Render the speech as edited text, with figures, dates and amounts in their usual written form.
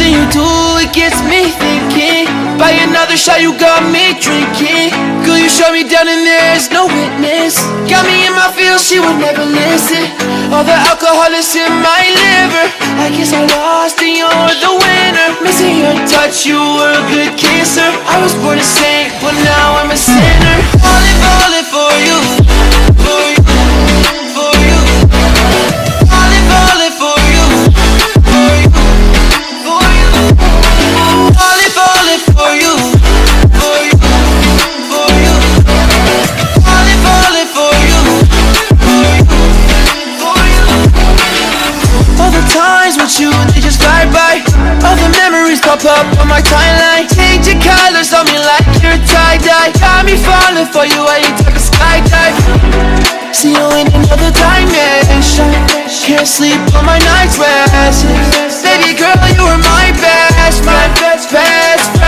Everything you do, it gets me thinking. By another shot, you got me drinking. Girl, you shut me down and there's no witness. Got me in my feels, she would never listen. All the alcohol is in my liver. I guess I lost and you're the winner. Missing your touch, you were a good kisser. I was born a saint, but now I'm a sinner. Falling for you, for you, for you. Falling for you, for you, for you. Falling for you, for you, for you. Falling for you, for you, for you. All the times with you, they just fly by. All the memories pop up on my timeline. Change your colors on me like you're tie-dye. Got me falling for you, I ain't talking skydive. See you in another dimension. Can't sleep on my night's rest. Baby girl, you were my best friend.